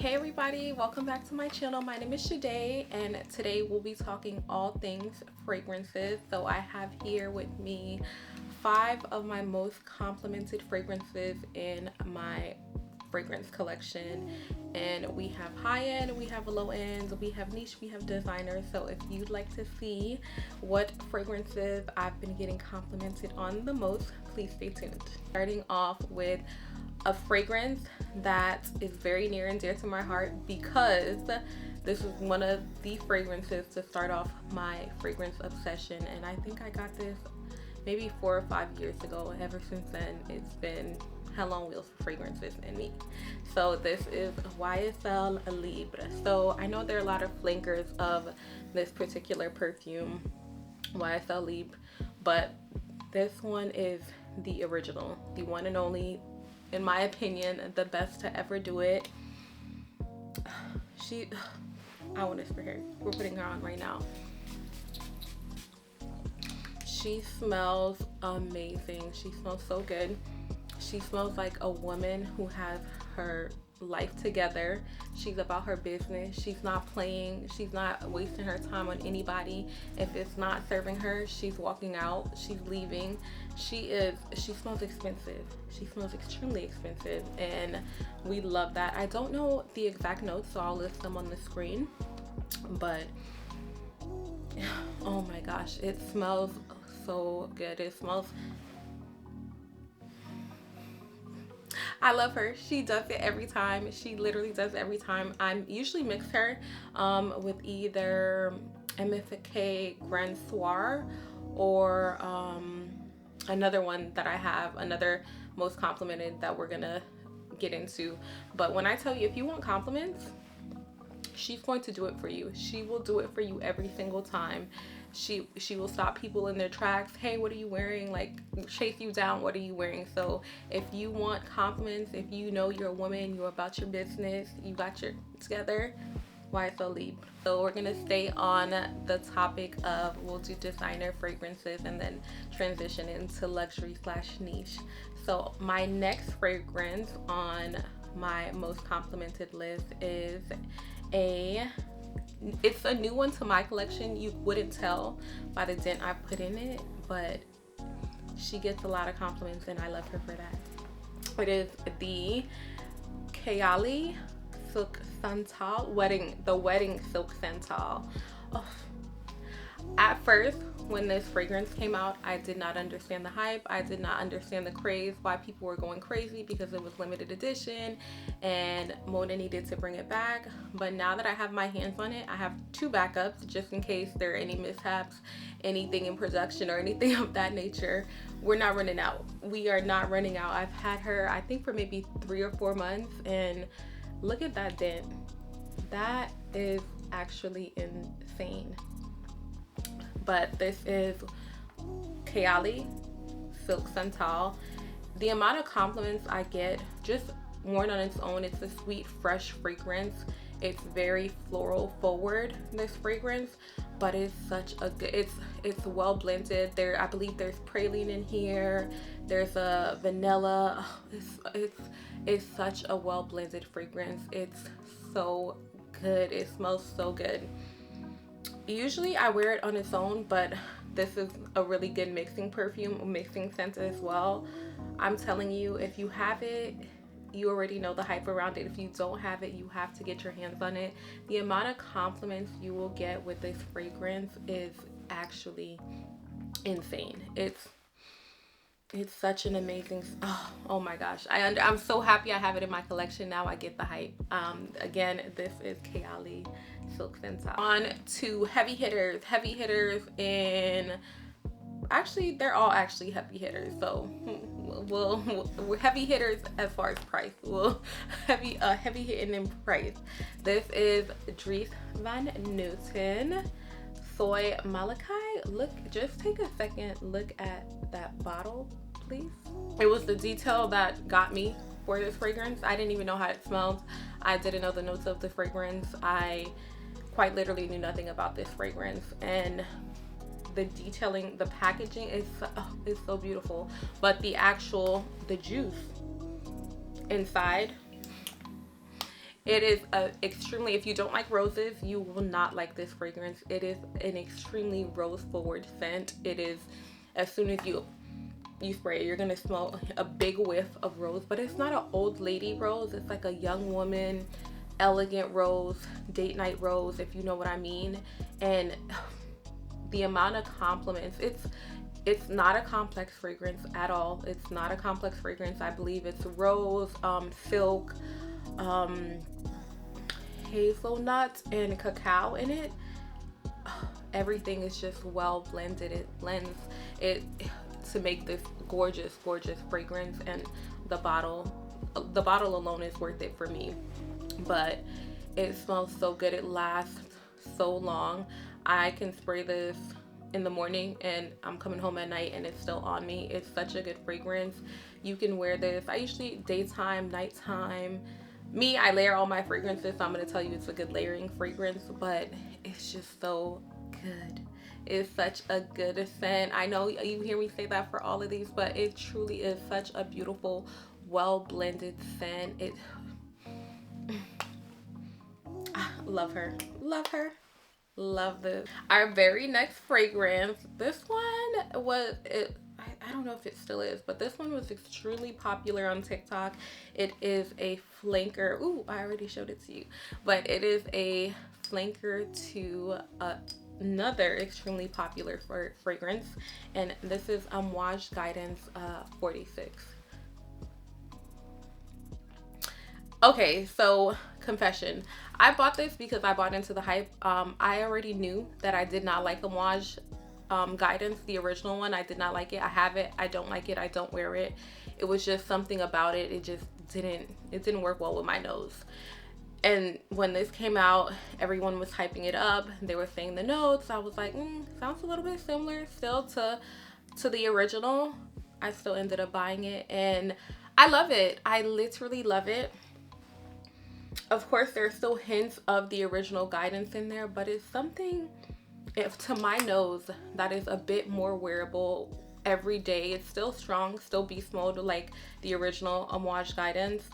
Hey everybody, welcome back to my channel. My name is Shade, and today we'll be talking all things fragrances. So I have here with me 5 of my most complimented fragrances in my fragrance collection. And we have high end, we have low end, we have niche, we have designer. So if you'd like to see what fragrances I've been getting complimented on the most, please stay tuned. Starting off with a fragrance that is very near and dear to my heart because this is one of the fragrances to start off my fragrance obsession, and I think I got this maybe 4 or 5 years ago. Ever since then, it's been hell on wheels for fragrances and me. So this is YSL Libre. So I know there are a lot of flankers of this particular perfume, YSL Libre, but this one is the original, the one and only, in my opinion, the best to ever do it. I want to whisper her. We're putting her on right now. She smells amazing. She smells so good. She smells like a woman who has her life together. She's about her business. She's not playing. She's not wasting her time on anybody. If it's not serving her, she's walking out. She's leaving. She smells expensive. She smells extremely expensive, and we love that. I don't know the exact notes, so I'll list them on the screen, but oh my gosh, it smells so good. It smells, I love her. She does it every time. She literally does it every time. I usually mix her with either MFK Grand Soir or another one that I have, another most complimented that we're gonna get into. But when I tell you, if you want compliments, she's going to do it for you. She will do it for you every single time. She will stop people in their tracks. Hey, what are you wearing? Like, chase you down. What are you wearing? So if you want compliments, if you know you're a woman, you're about your business, you got your together, YSL Libre. So we're gonna stay on the topic of, we'll do designer fragrances and then transition into luxury / niche. So my next fragrance on my most complimented list is it's a new one to my collection. You wouldn't tell by the dent I put in it, but she gets a lot of compliments and I love her for that. It is the Kayali Silk Santal the wedding silk Santal. Oh. At first, when this fragrance came out, I did not understand the hype. I did not understand the craze, why people were going crazy because it was limited edition and Mona needed to bring it back. But now that I have my hands on it, I have 2 backups just in case there are any mishaps, anything in production or anything of that nature. We're not running out. We are not running out. I've had her, I think, for maybe 3 or 4 months, and look at that dent. That is actually insane. But this is Kayali Silk Santal. The amount of compliments I get just worn on its own, it's a sweet, fresh fragrance. It's very floral forward, this fragrance, but it's such a good, it's well blended. I believe there's praline in here. There's a vanilla. It's such a well blended fragrance. It's so good. It smells so good. Usually I wear it on its own, but this is a really good mixing perfume, mixing scent as well. I'm telling you, if you have it, you already know the hype around it. If you don't have it, you have to get your hands on it. The amount of compliments you will get with this fragrance is actually insane. It's such an amazing, oh my gosh. I'm so happy I have it in my collection now. I get the hype. Again, this is Kayali Silk Santal. On to heavy hitters. Heavy hitters in, actually, they're all actually heavy hitters. So we're heavy hitters as far as price. We'll heavy hitting in price. This is Dries van Noten Soie Malaquais. Look, just take a second, look at that bottle, please. It was the detail that got me for this fragrance. I didn't even know how it smelled. I didn't know the notes of the fragrance. I quite literally knew nothing about this fragrance, and the detailing, the packaging is so beautiful. But the juice inside, It is a extremely, if you don't like roses, you will not like this fragrance. It is an extremely rose forward scent. It is, as soon as you spray it, you're gonna smell a big whiff of rose, but it's not an old lady rose. It's like a young woman, elegant rose, date night rose, if you know what I mean. And the amount of compliments, it's not a complex fragrance at all. It's not a complex fragrance. I believe it's rose, silk, hazelnuts, and cacao in it. Everything is just well blended. It blends it to make this gorgeous fragrance, and the bottle alone is worth it for me. But it smells so good. It lasts so long. I can spray this in the morning and I'm coming home at night and it's still on me. It's such a good fragrance. You can wear this. I usually daytime, nighttime. Me, I layer all my fragrances, so I'm going to tell you it's a good layering fragrance, but it's just so good. It's such a good scent. I know you hear me say that for all of these, but it truly is such a beautiful, well blended scent. Love her, love this. Our very next fragrance, this one was, I don't know if it still is, but this one was extremely popular on TikTok. It is a flanker. Ooh, I already showed it to you, but it is a flanker to another extremely popular fragrance, and this is Amouage Guidance 46. Okay, so confession. I bought this because I bought into the hype. I already knew that I did not like Amouage Guidance, the original one. I did not like it. I have it. I don't like it. I don't wear it. It was just something about it. It just didn't work well with my nose. And when this came out, everyone was hyping it up. They were saying the notes. I was like, sounds a little bit similar still to the original. I still ended up buying it, and I love it. I literally love it. Of course, there's still hints of the original Guidance in there, but it's something, if to my nose, that is a bit more wearable every day. It's still strong, still beast mode like the original Amouage Guidance,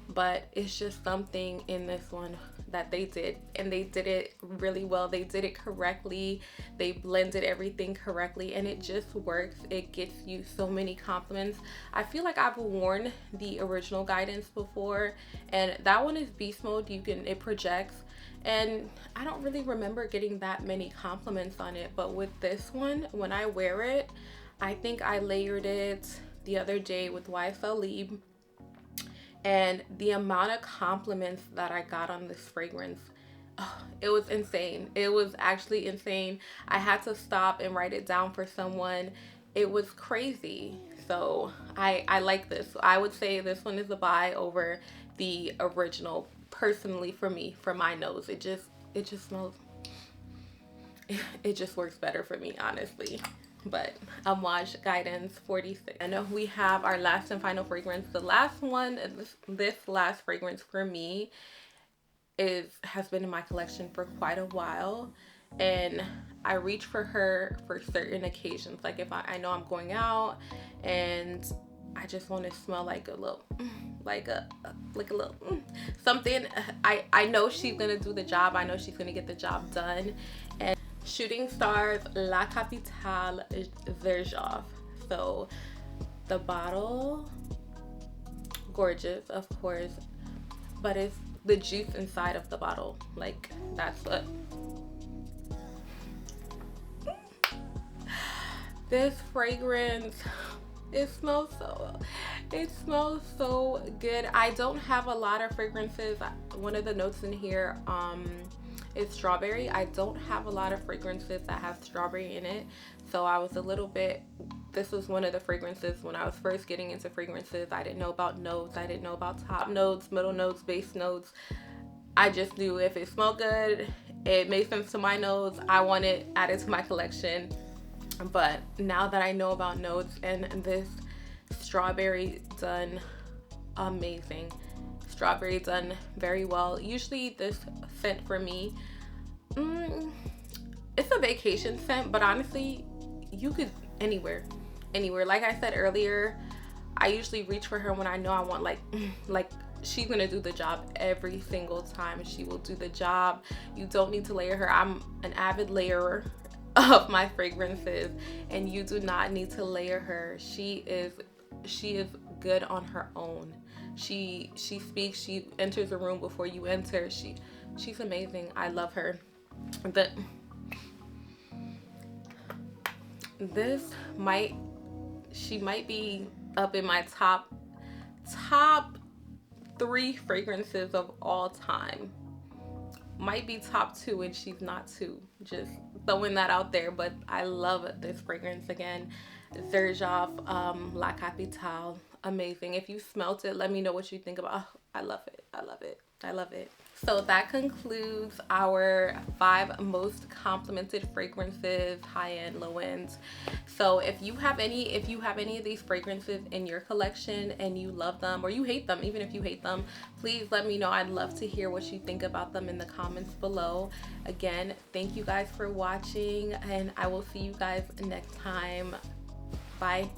but it's just something in this one that they did, and they did it really well. They did it correctly. They blended everything correctly, and it just works. It gets you so many compliments. I feel like I've worn the original Guidance before, and that one is beast mode. It projects, and I don't really remember getting that many compliments on it, but with this one, when I wear it, I think I layered it the other day with YSL Libre, and the amount of compliments that I got on this fragrance, it was insane. It was actually insane. I had to stop and write it down for someone. It was crazy. So I like this. I would say this one is a buy over the original, personally, for me, for my nose. It just smells, it just works better for me, honestly. But Amouage Guidance 46. I know we have our last and final fragrance. The last one, this last fragrance for me has been in my collection for quite a while, and I reach for her for certain occasions. Like if I know I'm going out and I just want to smell like a little, like a little something. I know she's gonna do the job. I know she's gonna get the job done. And Shooting Stars La Capitale Xerjoff. So the bottle, gorgeous, of course, but it's the juice inside of the bottle. Like, that's what this fragrance, it smells so good. I don't have a lot of fragrances. One of the notes in here is strawberry. I don't have a lot of fragrances that have strawberry in it, so I was a little bit, this was one of the fragrances when I was first getting into fragrances. I didn't know about notes. I didn't know about top notes, middle notes, base notes. I just knew if it smelled good, it made sense to my nose, I want it added to my collection. But now that I know about notes, and this strawberry done amazing. Strawberry done very well. Usually this scent for me, it's a vacation scent, but honestly, you could anywhere. Like I said earlier, I usually reach for her when I know I want like she's gonna do the job every single time. She will do the job. You don't need to layer her. I'm an avid layerer of my fragrances, and you do not need to layer her. She is good on her own. She speaks, she enters the room before you enter. She's amazing. I love her. She might be up in my top 3 fragrances of all time. Might be top 2 and she's not 2. Just throwing that out there. But I love this fragrance. Again, Xerjoff La Capitale. Amazing. If you smelt it, let me know what you think about. Oh, I love it. I love it. I love it. So that concludes our 5 most complimented fragrances, high-end, low-end. So if you have any of these fragrances in your collection and you love them, or you hate them, even if you hate them, please let me know. I'd love to hear what you think about them in the comments below. Again, thank you guys for watching, and I will see you guys next time. Bye.